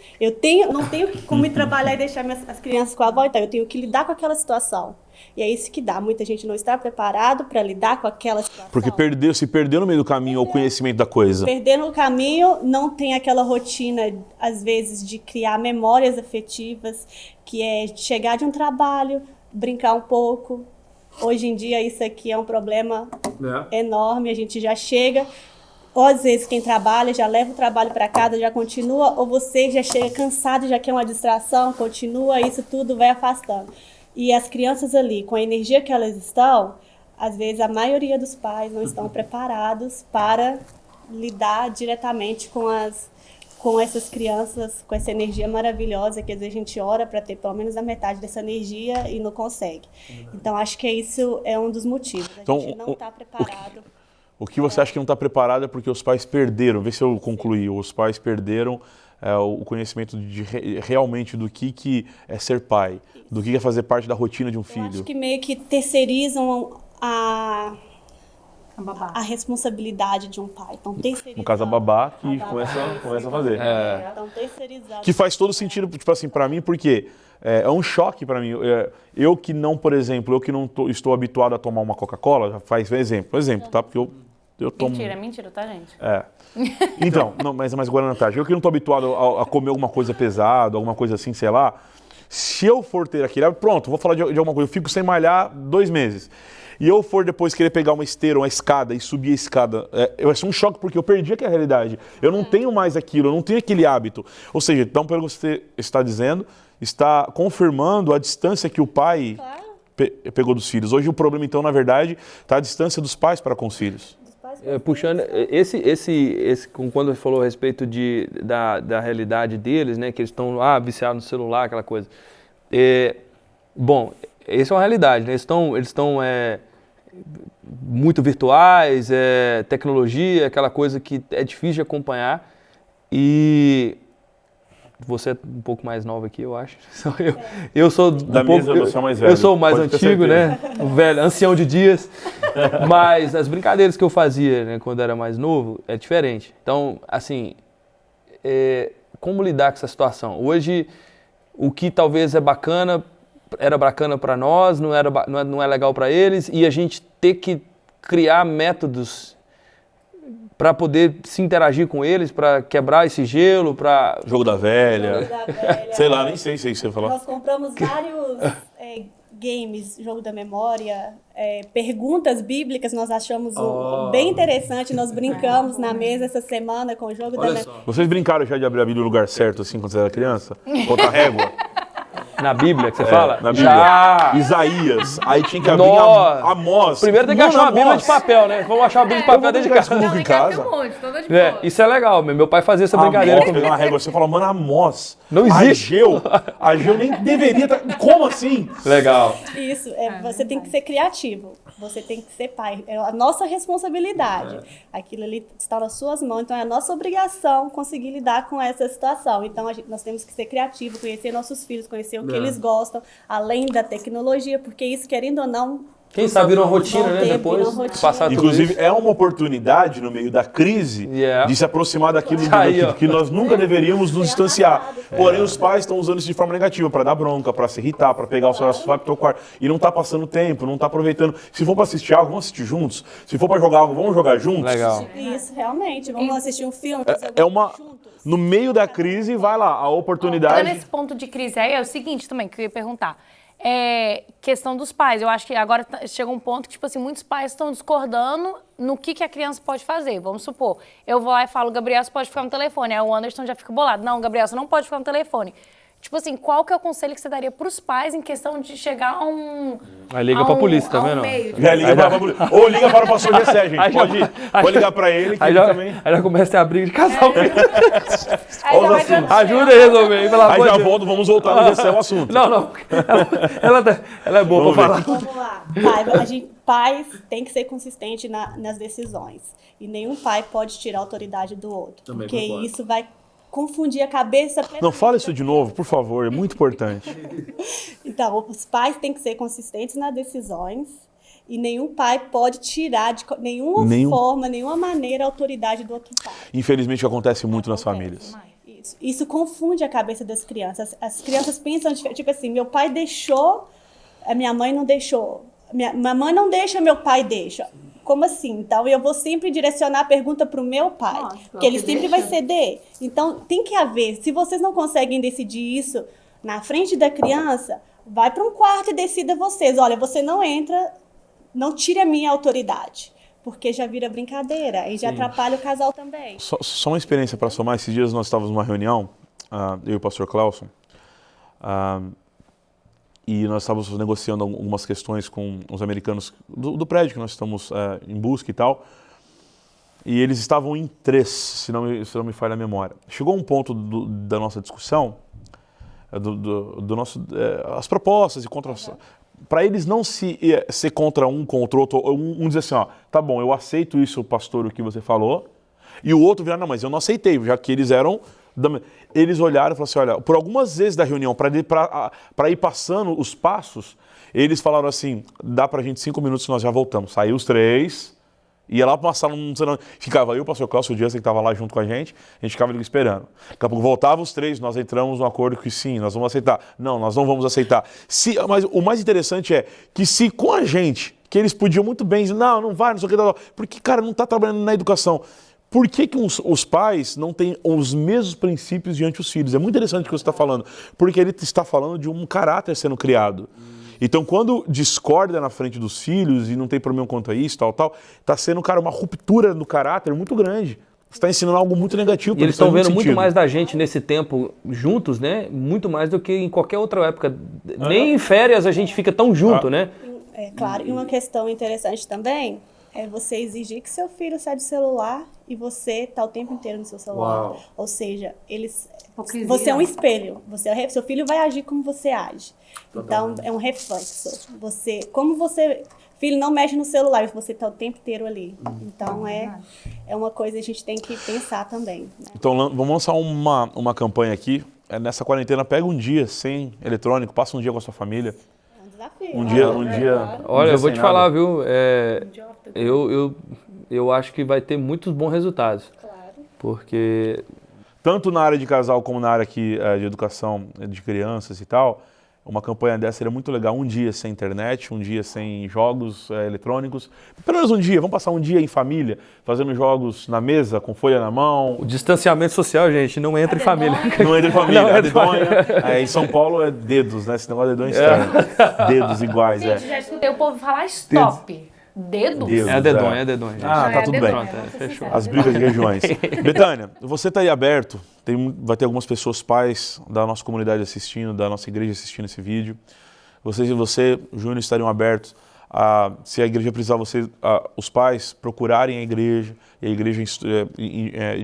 não tenho como ir trabalhar e deixar as crianças com a avó, então eu tenho que lidar com aquela situação. E é isso que dá. Muita gente não está preparado para lidar com aquela situação. Porque se perdeu no meio do caminho o conhecimento da coisa. Perder no caminho, não tem aquela rotina, às vezes, de criar memórias afetivas, que é chegar de um trabalho, brincar um pouco. Hoje em dia, isso aqui é um problema enorme. A gente já chega, ou às vezes quem trabalha já leva o trabalho para casa, já continua, ou você já chega cansado, já quer uma distração, continua, isso tudo vai afastando. E as crianças ali, com a energia que elas estão, às vezes a maioria dos pais não estão preparados para lidar diretamente com com essas crianças, com essa energia maravilhosa, que às vezes a gente ora para ter pelo menos a metade dessa energia e não consegue. Então, acho que isso é um dos motivos. A Então, gente não está preparado. O que você acha que não está preparado é porque os pais perderam, vê se eu concluí, os pais perderam o conhecimento realmente do que é ser pai, do que é fazer parte da rotina de um filho. Eu acho que meio que terceirizam a responsabilidade de um pai. Então, No caso, a babá que começa a fazer. Então, terceirizado. Que faz todo sentido, tipo assim, para mim, porque é um choque para mim. Eu que não, por exemplo, estou habituado a tomar uma Coca-Cola, já faz exemplo, tá? Porque eu tomo... Mentira, tá, gente? Então, não, mas Guaraná Antártica. Eu que não estou habituado a comer alguma coisa pesada, alguma coisa assim, sei lá. Se eu for ter aquele... Pronto, vou falar de alguma coisa. Eu fico sem malhar 2 meses. E eu for depois querer pegar uma esteira, uma escada e subir a escada, vai ser um choque porque eu perdi aquela realidade. Eu não tenho mais aquilo, eu não tenho aquele hábito. Ou seja, então, pelo que você está dizendo, está confirmando a distância que o pai pegou dos filhos. Hoje o problema, então, na verdade, está a distância dos pais para com os filhos. Puxando, quando você falou a respeito da realidade deles, né, que eles estão viciados no celular, aquela coisa. Bom, essa é uma realidade, né? Eles estão muito virtuais, tecnologia, aquela coisa que é difícil de acompanhar. E você é um pouco mais nova aqui, eu acho. Eu sou da mesa, você é o mais velho. Eu sou o mais antigo, né? O velho, ancião de dias. Mas as brincadeiras que eu fazia, né, quando era mais novo, é diferente. Então, assim, como lidar com essa situação? Hoje, o que talvez era bacana para nós, não é legal para eles, e a gente ter que criar métodos para poder se interagir com eles, para quebrar esse gelo, para... Jogo da velha. Sei lá, nem sei se você falou. Nós compramos vários games, jogo da memória, perguntas bíblicas, nós achamos bem interessante, nós brincamos na mesa essa semana com o jogo da memória. Vocês brincaram já de abrir a Bíblia no lugar certo, assim, quando você era criança? Contra a régua? Na Bíblia, que você fala? Na Bíblia. Já! Isaías. Aí tinha que abrir Amós. Primeiro tem que achar uma Bíblia de papel, né? Vamos achar a Bíblia de papel dentro de casa. Em casa. Isso é legal, meu pai fazia essa brincadeira comigo. Pegar uma régua, você fala, mano, Amós. Não existe. Ageu nem deveria estar... Como assim? Legal. Isso, você tem que ser criativo. Você tem que ser pai. É a nossa responsabilidade. Aquilo ali está nas suas mãos, então é a nossa obrigação conseguir lidar com essa situação. Então nós temos que ser criativos, conhecer nossos filhos, conhecer o que eles gostam, além da tecnologia, porque isso, querendo ou não, quem sabe vira uma rotina, né? Depois de passar tudo inclusive, isso. é uma oportunidade, no meio da crise, de se aproximar daquilo que nós nunca deveríamos nos distanciar. Porém, os pais estão usando isso de forma negativa, para dar bronca, para se irritar, para pegar o celular, vai pro teu quarto. E não está passando tempo, não está aproveitando. Se for para assistir algo, vamos assistir juntos. Se for para jogar algo, vamos jogar juntos. Legal. Isso, realmente. Vamos assistir um filme, juntos. No meio da crise, vai lá, a oportunidade... Nesse ponto de crise aí, é o seguinte também, que eu ia perguntar. Questão dos pais. Eu acho que agora chega um ponto que, tipo assim, muitos pais estão discordando no que a criança pode fazer. Vamos supor, eu vou lá e falo, Gabriel, você pode ficar no telefone. Aí o Anderson já fica bolado. Não, Gabriel, você não pode ficar no telefone. Tipo assim, qual que é o conselho que você daria pros pais em questão de chegar a um... Aí liga pra polícia, tá vendo? Ou liga para o pastor Gessé, gente. Pode ligar para ele, que ele também... Aí já começa a ter a briga de casal. Ajuda a resolver. Aí já volto, vamos voltar no Gessé o assunto. Não. Ela é boa pra falar. Vamos lá. Pais têm que ser consistentes nas decisões. E nenhum pai pode tirar a autoridade do outro. Também porque concordo. Isso vai confundir a cabeça. Não, fala isso de novo, por favor, é muito importante. Então, os pais têm que ser consistentes nas decisões e nenhum pai pode tirar de nenhuma maneira a autoridade do outro pai. Infelizmente, acontece muito nas famílias. Isso confunde a cabeça das crianças. As crianças pensam, tipo assim, meu pai deixou, a minha mãe não deixou. Minha mãe não deixa, meu pai deixa. Como assim? Então, eu vou sempre direcionar a pergunta para o meu pai, que ele sempre vai ceder. Então, tem que haver. Se vocês não conseguem decidir isso na frente da criança, vai para um quarto e decida vocês. Olha, você não entra, não tire a minha autoridade, porque já vira brincadeira e já atrapalha o casal também. Só uma experiência para somar. Esses dias nós estávamos numa reunião, eu e o pastor Clauson, e nós estávamos negociando algumas questões com os americanos do prédio que nós estamos em busca e tal. e eles estavam em 3, se não me falha a memória. Chegou um ponto da nossa discussão, as propostas e contra... Para eles não ser contra um, contra o outro, um dizer assim, ó, tá bom, eu aceito isso, pastor, o que você falou, e o outro virar, não, mas eu não aceitei, já que eles eram... Eles olharam e falaram assim, olha, por algumas vezes da reunião, para ir passando os passos, eles falaram assim, dá pra gente 5 minutos que nós já voltamos. Saiu os 3, ia lá para uma sala, ficava eu, o pastor Cláudio, o Dias que estava lá junto com a gente ficava ali esperando. Daqui a pouco voltava os 3, nós entramos no acordo que sim, nós vamos aceitar. Não, nós não vamos aceitar. Mas o mais interessante é que se com a gente, que eles podiam muito bem dizer, não vai, não sei o que, porque, cara, não está trabalhando na educação. Por que os pais não têm os mesmos princípios diante dos filhos? É muito interessante o que você está falando, porque ele está falando de um caráter sendo criado. Então, quando discorda na frente dos filhos e não tem problema quanto a isso, está sendo, cara, uma ruptura no caráter muito grande. Você está ensinando algo muito negativo. E eles estão vendo muito mais da gente nesse tempo juntos, né? Muito mais do que em qualquer outra época. Nem em férias a gente fica tão junto, né? É claro. E uma questão interessante também é você exigir que seu filho saia do celular e você tá o tempo inteiro no seu celular. Uau. Ou seja, você é um espelho. Seu filho vai agir como você age. Então, é um reflexo. Filho não mexe no celular, você tá o tempo inteiro ali. Então, é uma coisa que a gente tem que pensar também. Né? Então, vamos lançar uma campanha aqui. Nessa quarentena, pega um dia sem eletrônico, passa um dia com a sua família. É um desafio. Um dia. Olha, eu vou te falar, viu? Eu acho que vai ter muitos bons resultados. Claro. Porque... Tanto na área de casal como na área aqui, de educação de crianças e tal, uma campanha dessa seria muito legal. Um dia sem internet, um dia sem jogos eletrônicos. Pelo menos um dia, vamos passar um dia em família, fazendo jogos na mesa, com folha na mão. O distanciamento social, gente, não entra em família. Não entra em família. A dedonha, em São Paulo é dedos, né? Esse negócio de dedonha externo. Dedos iguais, Gente, já escutei o povo falar stop. Dedos? Dedos, É dedonha, gente. Ah, tá tudo bem. Pronto, fechou. As brigas de regiões. Betânia, você está aí aberto, vai ter algumas pessoas, pais da nossa comunidade assistindo, da nossa igreja assistindo esse vídeo. Você, Júnior, estariam abertos se a igreja precisar, os pais procurarem a igreja e a igreja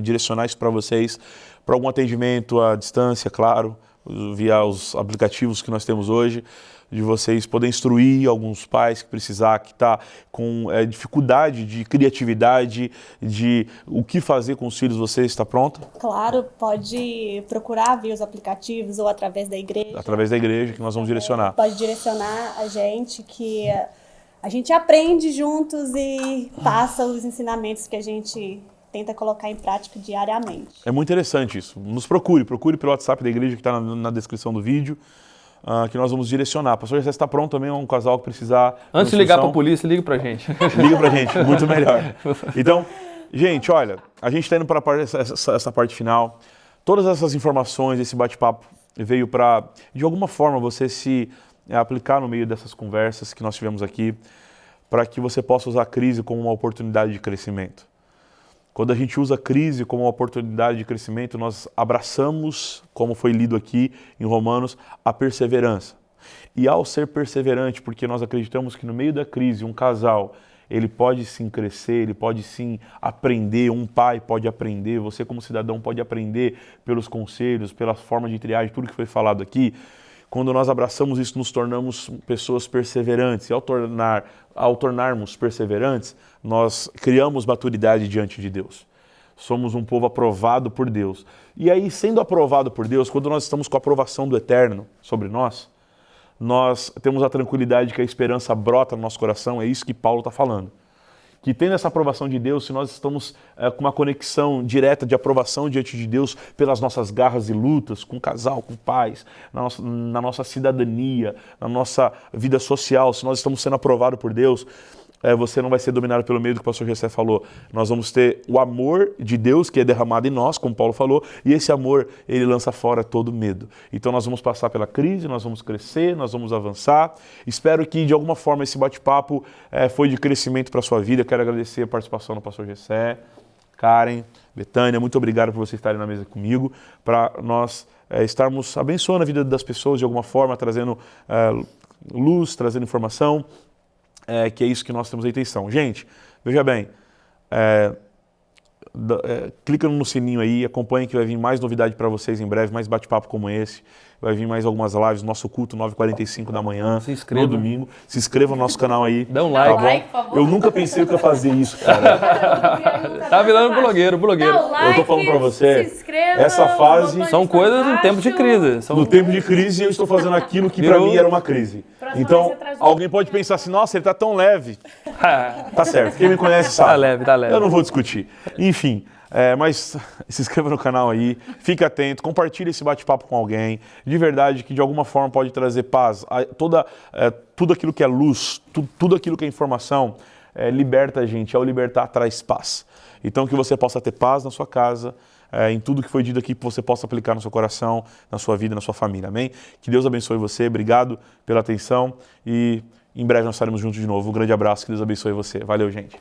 direcionar isso para vocês, para algum atendimento à distância, claro, via os aplicativos que nós temos hoje, de vocês poderem instruir alguns pais que precisar, que está com dificuldade de criatividade, de o que fazer com os filhos. Você está pronta? Claro, pode procurar via os aplicativos ou através da igreja. Através da igreja que nós vamos direcionar. Pode direcionar a gente, que a gente aprende juntos e passa os ensinamentos que a gente tenta colocar em prática diariamente. É muito interessante isso. Nos procure pelo WhatsApp da igreja que está na descrição do vídeo. Que nós vamos direcionar. Pastor, você está pronto também? Um casal que precisar... Antes de ligar para a polícia, liga para a gente. Liga para a gente, muito melhor. Então, gente, olha, a gente está indo para essa parte final. Todas essas informações, esse bate-papo veio para, de alguma forma, você se aplicar no meio dessas conversas que nós tivemos aqui, para que você possa usar a crise como uma oportunidade de crescimento. Quando a gente usa a crise como uma oportunidade de crescimento, nós abraçamos, como foi lido aqui em Romanos, a perseverança. E ao ser perseverante, porque nós acreditamos que no meio da crise, um casal, ele pode sim crescer, ele pode sim aprender, um pai pode aprender, você como cidadão pode aprender pelos conselhos, pelas formas de triagem, tudo que foi falado aqui. Quando nós abraçamos isso, nos tornamos pessoas perseverantes. E ao tornarmos perseverantes, nós criamos maturidade diante de Deus. Somos um povo aprovado por Deus. E aí, sendo aprovado por Deus, quando nós estamos com a aprovação do Eterno sobre nós temos a tranquilidade que a esperança brota no nosso coração. É isso que Paulo está falando. Que tendo essa aprovação de Deus, se nós estamos com uma conexão direta de aprovação diante de Deus pelas nossas garras e lutas, com o casal, com pais, na nossa cidadania, na nossa vida social, se nós estamos sendo aprovados por Deus, você não vai ser dominado pelo medo que o pastor Gessé falou. Nós vamos ter o amor de Deus que é derramado em nós, como Paulo falou, e esse amor, ele lança fora todo medo. Então nós vamos passar pela crise, nós vamos crescer, nós vamos avançar. Espero que de alguma forma esse bate-papo foi de crescimento para a sua vida. Quero agradecer a participação do pastor Gessé, Karen, Betânia, muito obrigado por vocês estarem na mesa comigo, para nós estarmos abençoando a vida das pessoas de alguma forma, trazendo luz, trazendo informação. Que é isso que nós temos a intenção. Gente, veja bem, clica no sininho aí, acompanhe que vai vir mais novidade para vocês em breve, mais bate-papo como esse. Vai vir mais algumas lives, nosso culto 9h45 da manhã, Se inscreva. no domingo. Se inscreva no nosso canal aí. Dá um tá like. bom? Like, por favor. Eu nunca pensei que eu ia fazer isso, cara. Tá virando blogueiro. Dá o like, Eu tô falando pra você, se inscreva, essa fase- botão São de coisas em tempo de baixo. crise. São... No tempo de crise, eu estou fazendo aquilo que pra Virou- mim era uma crise. Próxima Então, vez você traz um alguém pode pensar assim, nossa, ele tá tão leve. Tá certo, quem me conhece sabe. Tá leve, tá leve. Eu não vou discutir. Enfim, mas se inscreva no canal aí, fique atento, compartilhe esse bate-papo com alguém, de verdade, que de alguma forma pode trazer paz. Tudo aquilo que é luz, tudo aquilo que é informação, liberta a gente. Ao libertar, traz paz. Então, que você possa ter paz na sua casa, em tudo que foi dito aqui, que você possa aplicar no seu coração, na sua vida, na sua família. Amém? Que Deus abençoe você. Obrigado pela atenção e em breve nós estaremos juntos de novo. Um grande abraço, que Deus abençoe você. Valeu, gente.